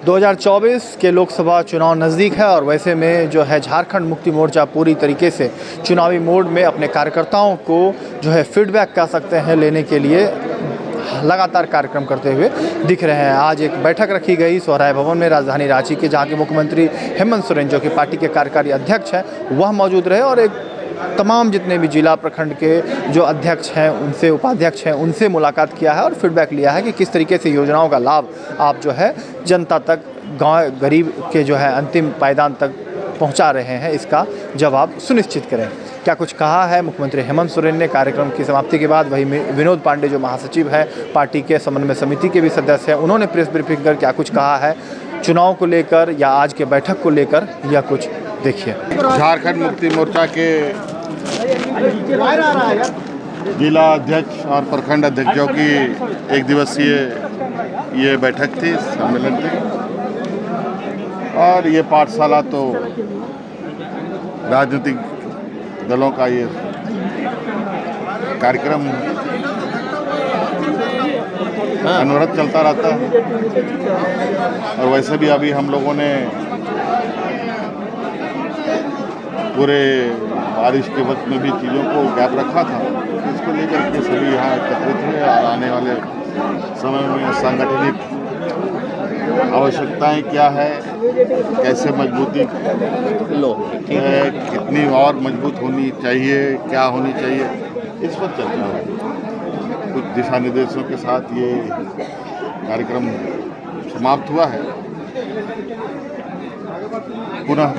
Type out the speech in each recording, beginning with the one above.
2024 के लोकसभा चुनाव नज़दीक है और वैसे में जो है झारखंड मुक्ति मोर्चा पूरी तरीके से चुनावी मोड में अपने कार्यकर्ताओं को जो है फीडबैक कह सकते हैं लेने के लिए लगातार कार्यक्रम करते हुए दिख रहे हैं। आज एक बैठक रखी गई सोहराय भवन में राजधानी रांची के, जहां के मुख्यमंत्री हेमंत सोरेन जो कि पार्टी के कार्यकारी अध्यक्ष हैं वह मौजूद रहे और एक तमाम जितने भी जिला प्रखंड के जो अध्यक्ष हैं उनसे, उपाध्यक्ष हैं उनसे मुलाकात किया है और फीडबैक लिया है कि किस तरीके से योजनाओं का लाभ आप जो है जनता तक, गांव गरीब के जो है अंतिम पायदान तक पहुंचा रहे हैं, इसका जवाब सुनिश्चित करें। क्या कुछ कहा है मुख्यमंत्री हेमंत सोरेन ने कार्यक्रम की समाप्ति के बाद। वही विनोद पांडे जो महासचिव है पार्टी के, समन्वय समिति के भी सदस्य हैं, उन्होंने प्रेस ब्रीफिंग कर क्या कुछ कहा है चुनाव को लेकर या आज के बैठक को लेकर, या कुछ देखिए। झारखंड मुक्ति मोर्चा के जिला अध्यक्ष और प्रखंड अध्यक्षों की एक दिवसीय ये बैठक थी, सम्मेलन थी। और ये पाठशाला तो राजनीतिक दलों का ये कार्यक्रम अनवरत चलता रहता है। और वैसे भी अभी हम लोगों ने पूरे बारिश के वक्त में भी चीज़ों को गैप रखा था, इसको लेकर के सभी यहाँ एकत्रित हुए और आने वाले समय में सांगठनिक आवश्यकताएं क्या है, कैसे मजबूती है, कितनी और मजबूत होनी चाहिए, क्या होनी चाहिए, इस पर चर्चा हुई। कुछ दिशा निर्देशों के साथ ये कार्यक्रम समाप्त हुआ है। पुनः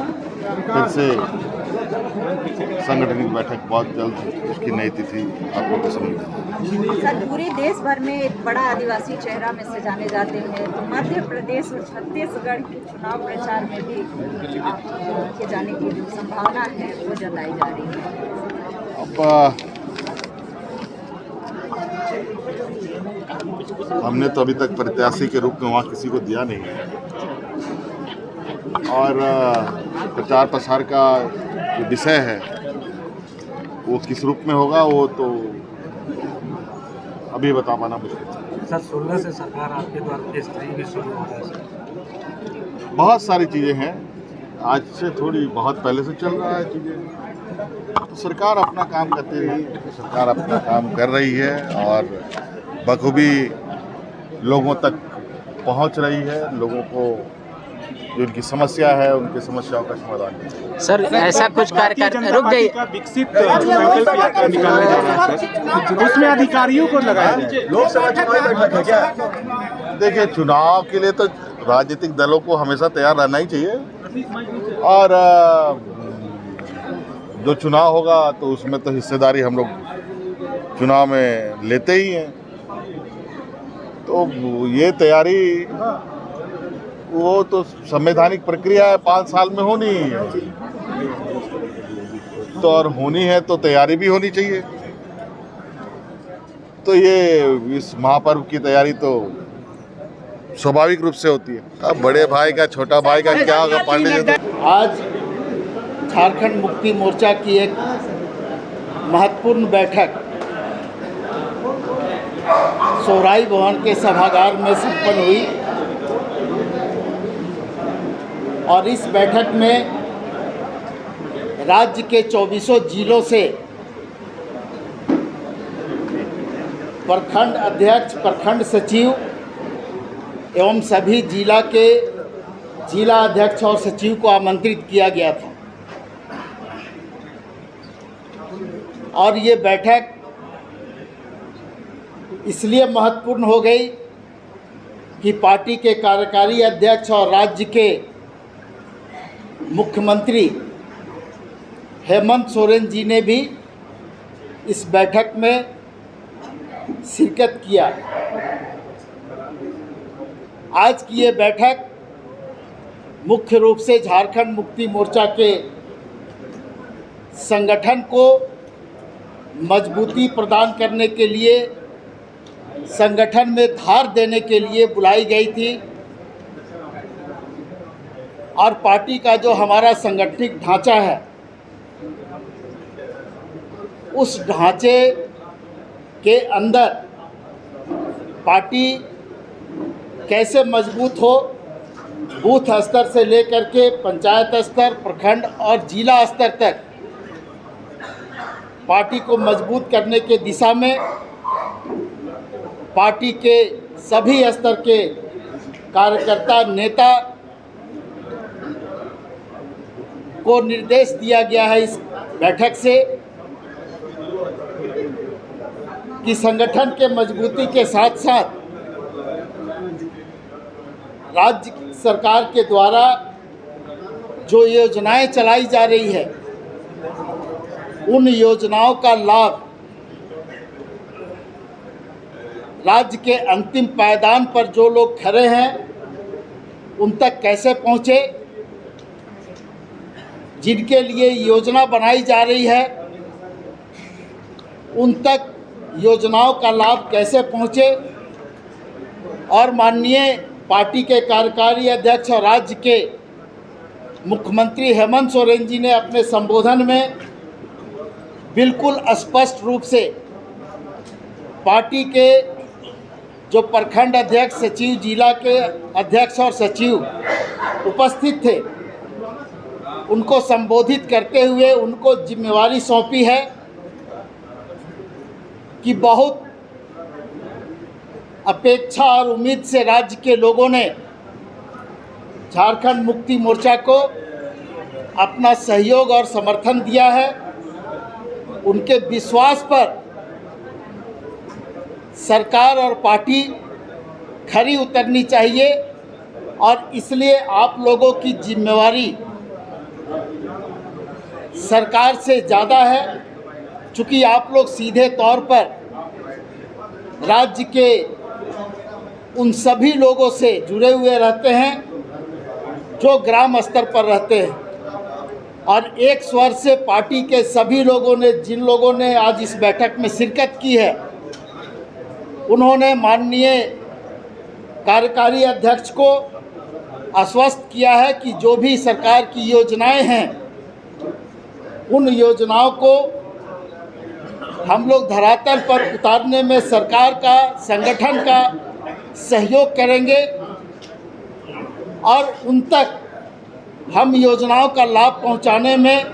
फिर से संगठनिक बैठक बहुत जल्द, उसकी नई तिथि आप लोग को समझ। सर, पूरे देश भर में एक बड़ा आदिवासी चेहरा में से जाने जाते हैं, तो मध्य प्रदेश और छत्तीसगढ़ के चुनाव प्रचार में भी आपके जाने की जो संभावना है वो जताई जा रही है। अब हमने तो अभी तक प्रत्याशी के रूप में वहाँ किसी को दिया नहीं है, और प्रचार प्रसार का जो विषय है वो किस रूप में होगा वो तो अभी बता पाना मुश्किल। सर, 16 से सरकार आपके द्वारा फेज 3 भी शुरू हो रहा है। बहुत सारी चीज़ें हैं, आज से थोड़ी बहुत पहले से चल रहा है चीज़ें। तो सरकार अपना काम करती रही, सरकार अपना काम कर रही है और बखूबी लोगों तक पहुंच रही है। लोगों को जो उनकी समस्या है उनकी समस्याओं का समाधान। सर, ऐसा कुछ कार्य रुक गई विकसित निकालने जा रहा है सर, उसमें अधिकारियों को लगाया जाए। लोकसभा चुनाव बैठक है क्या? देखिए, चुनाव के लिए तो राजनीतिक दलों को हमेशा तैयार रहना ही चाहिए, और जो चुनाव होगा तो उसमें तो हिस्सेदारी हम लोग चुनाव में लेते ही हैं। तो ये तैयारी वो तो संवैधानिक प्रक्रिया है, 5 साल में होनी है, तो और होनी है तो तैयारी भी होनी चाहिए। तो ये इस महापर्व की तैयारी तो स्वाभाविक रूप से होती है। अब बड़े भाई का छोटा भाई का क्या होगा पांडे जी। आज झारखंड मुक्ति मोर्चा की एक महत्वपूर्ण बैठक सोहराय भवन के सभागार में संपन्न हुई, और इस बैठक में राज्य के 24 जिलों से प्रखंड अध्यक्ष, प्रखंड सचिव एवं सभी जिला के जिला अध्यक्ष और सचिव को आमंत्रित किया गया था। और ये बैठक इसलिए महत्वपूर्ण हो गई कि पार्टी के कार्यकारी अध्यक्ष और राज्य के मुख्यमंत्री हेमंत सोरेन जी ने भी इस बैठक में शिरकत किया। आज की ये बैठक मुख्य रूप से झारखंड मुक्ति मोर्चा के संगठन को मजबूती प्रदान करने के लिए, संगठन में धार देने के लिए बुलाई गई थी। और पार्टी का जो हमारा संगठनिक ढांचा है, उस ढांचे के अंदर पार्टी कैसे मजबूत हो बूथ स्तर से लेकर के पंचायत स्तर, प्रखंड और जिला स्तर तक पार्टी को मजबूत करने के दिशा में पार्टी के सभी स्तर के कार्यकर्ता, नेता को निर्देश दिया गया है इस बैठक से कि संगठन के मजबूती के साथ साथ राज्य सरकार के द्वारा जो योजनाएं चलाई जा रही है उन योजनाओं का लाभ राज्य के अंतिम पायदान पर जो लोग खड़े हैं उन तक कैसे पहुंचे, जिनके लिए योजना बनाई जा रही है उन तक योजनाओं का लाभ कैसे पहुंचे। और माननीय पार्टी के कार्यकारी अध्यक्ष और राज्य के मुख्यमंत्री हेमंत सोरेन जी ने अपने संबोधन में बिल्कुल स्पष्ट रूप से पार्टी के जो प्रखंड अध्यक्ष, सचिव, जिला के अध्यक्ष और सचिव उपस्थित थे उनको संबोधित करते हुए उनको जिम्मेवारी सौंपी है कि बहुत अपेक्षा और उम्मीद से राज्य के लोगों ने झारखंड मुक्ति मोर्चा को अपना सहयोग और समर्थन दिया है। उनके विश्वास पर सरकार और पार्टी खरी उतरनी चाहिए और इसलिए आप लोगों की जिम्मेवारी सरकार से ज़्यादा है, चूँकि आप लोग सीधे तौर पर राज्य के उन सभी लोगों से जुड़े हुए रहते हैं जो ग्राम स्तर पर रहते हैं। और एक स्वर से पार्टी के सभी लोगों ने, जिन लोगों ने आज इस बैठक में शिरकत की है, उन्होंने माननीय कार्यकारी अध्यक्ष को आश्वस्त किया है कि जो भी सरकार की योजनाएं हैं उन योजनाओं को हम लोग धरातल पर उतारने में सरकार का, संगठन का सहयोग करेंगे और उन तक हम योजनाओं का लाभ पहुंचाने में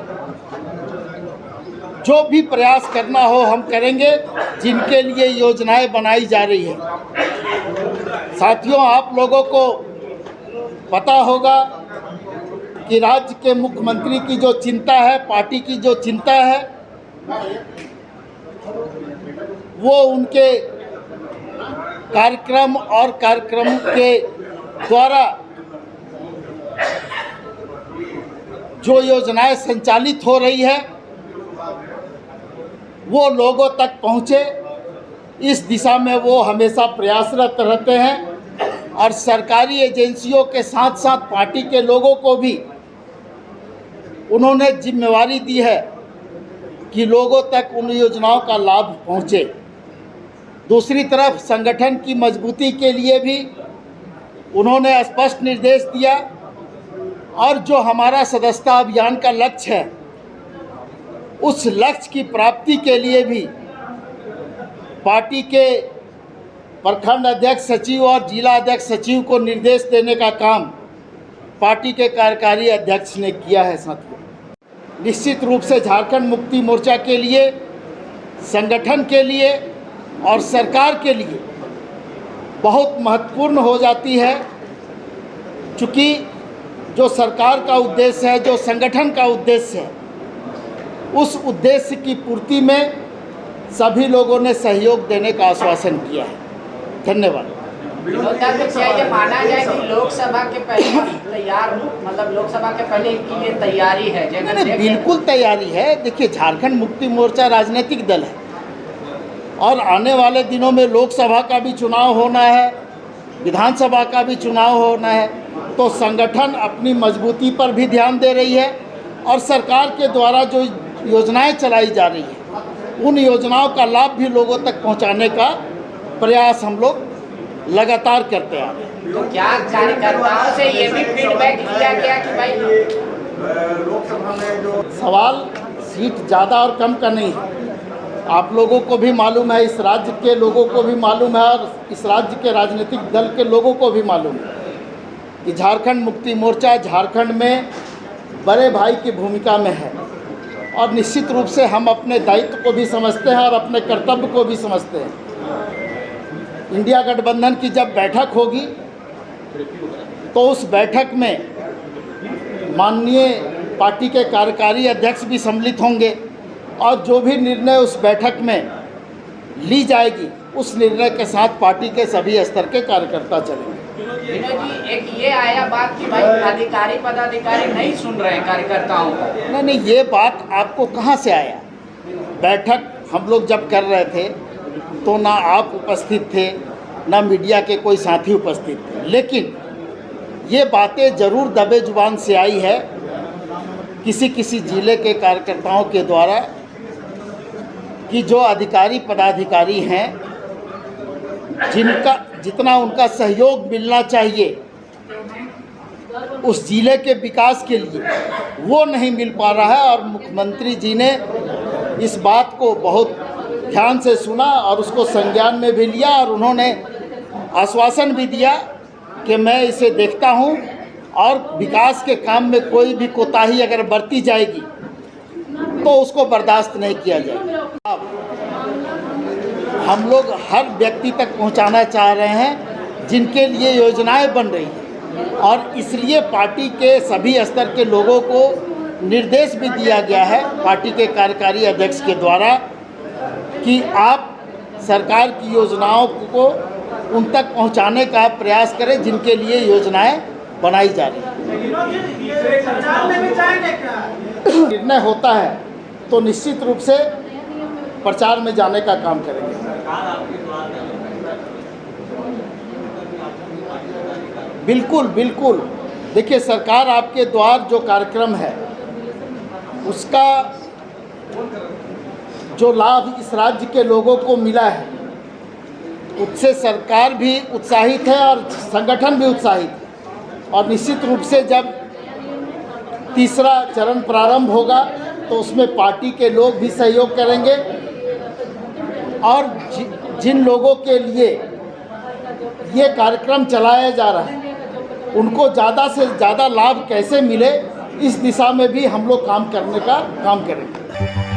जो भी प्रयास करना हो हम करेंगे, जिनके लिए योजनाएं बनाई जा रही है। साथियों, आप लोगों को पता होगा कि राज्य के मुख्यमंत्री की जो चिंता है, पार्टी की जो चिंता है, वो उनके कार्यक्रम और कार्यक्रम के द्वारा जो योजनाएं संचालित हो रही है वो लोगों तक पहुँचे, इस दिशा में वो हमेशा प्रयासरत रहते हैं। और सरकारी एजेंसियों के साथ साथ पार्टी के लोगों को भी उन्होंने जिम्मेवारी दी है कि लोगों तक उन योजनाओं का लाभ पहुँचे। दूसरी तरफ संगठन की मजबूती के लिए भी उन्होंने स्पष्ट निर्देश दिया और जो हमारा सदस्यता अभियान का लक्ष्य है उस लक्ष्य की प्राप्ति के लिए भी पार्टी के प्रखंड अध्यक्ष, सचिव और जिला अध्यक्ष, सचिव को निर्देश देने का काम पार्टी के कार्यकारी अध्यक्ष ने किया है। साथियों, निश्चित रूप से झारखंड मुक्ति मोर्चा के लिए, संगठन के लिए और सरकार के लिए बहुत महत्वपूर्ण हो जाती है, चूँकि जो सरकार का उद्देश्य है, जो संगठन का उद्देश्य है, उस उद्देश्य की पूर्ति में सभी लोगों ने सहयोग देने का आश्वासन किया है। धन्यवाद। क्या ये माना जाए कि लोकसभा के पहले तैयार, मतलब लोकसभा के पहले की ये तैयारी है? नहीं, बिल्कुल तैयारी है। देखिए, झारखंड मुक्ति मोर्चा राजनीतिक दल है और आने वाले दिनों में लोकसभा का भी चुनाव होना है, विधानसभा का भी चुनाव होना है, तो संगठन अपनी मजबूती पर भी ध्यान दे रही है और सरकार के द्वारा जो योजनाएं चलाई जा रही है उन योजनाओं का लाभ भी लोगों तक पहुंचाने का प्रयास हम लोग लगातार करते आ रहे हैं। तो क्या कार्यकर्ताओं से ये भी फीडबैक किया गया कि भाई लोकसभा में जो सवाल सीट ज़्यादा और कम का नहीं है, आप लोगों को भी मालूम है, इस राज्य के लोगों को भी मालूम है और इस राज्य के राजनीतिक दल के लोगों को भी मालूम है कि झारखंड मुक्ति मोर्चा झारखंड में बड़े भाई की भूमिका में है और निश्चित रूप से हम अपने दायित्व को भी समझते हैं और अपने कर्तव्य को भी समझते हैं। इंडिया गठबंधन की जब बैठक होगी तो उस बैठक में माननीय पार्टी के कार्यकारी अध्यक्ष भी सम्मिलित होंगे और जो भी निर्णय उस बैठक में ली जाएगी उस निर्णय के साथ पार्टी के सभी स्तर के कार्यकर्ता चलेंगे। विनोद जी, एक ये आया बात कि भाई अधिकारी पदाधिकारी नहीं सुन रहे हैं कार्यकर्ताओं को। नहीं, ये बात आपको कहाँ से आया? बैठक हम लोग जब कर रहे थे तो ना आप उपस्थित थे ना मीडिया के कोई साथी उपस्थित थे, लेकिन ये बातें ज़रूर दबे जुबान से आई है किसी किसी जिले के कार्यकर्ताओं के द्वारा कि जो अधिकारी पदाधिकारी हैं जिनका जितना उनका सहयोग मिलना चाहिए उस जिले के विकास के लिए वो नहीं मिल पा रहा है। और मुख्यमंत्री जी ने इस बात को बहुत ध्यान से सुना और उसको संज्ञान में भी लिया और उन्होंने आश्वासन भी दिया कि मैं इसे देखता हूं और विकास के काम में कोई भी कोताही अगर बरती जाएगी तो उसको बर्दाश्त नहीं किया जाएगा। अब हम लोग हर व्यक्ति तक पहुंचाना चाह रहे हैं जिनके लिए योजनाएं बन रही हैं और इसलिए पार्टी के सभी स्तर के लोगों को निर्देश भी दिया गया है पार्टी के कार्यकारी अध्यक्ष के द्वारा कि आप सरकार की योजनाओं को उन तक पहुंचाने का प्रयास करें जिनके लिए योजनाएं बनाई जा रही हैं। निर्णय होता है तो निश्चित रूप से प्रचार में जाने का काम करेंगे। बिल्कुल बिल्कुल, देखिए सरकार आपके द्वार जो कार्यक्रम है उसका जो लाभ इस राज्य के लोगों को मिला है उससे सरकार भी उत्साहित है और संगठन भी उत्साहित है और निश्चित रूप से जब तीसरा चरण प्रारंभ होगा तो उसमें पार्टी के लोग भी सहयोग करेंगे और जिन लोगों के लिए ये कार्यक्रम चलाया जा रहा है उनको ज़्यादा से ज़्यादा लाभ कैसे मिले इस दिशा में भी हम लोग काम करने का काम करेंगे।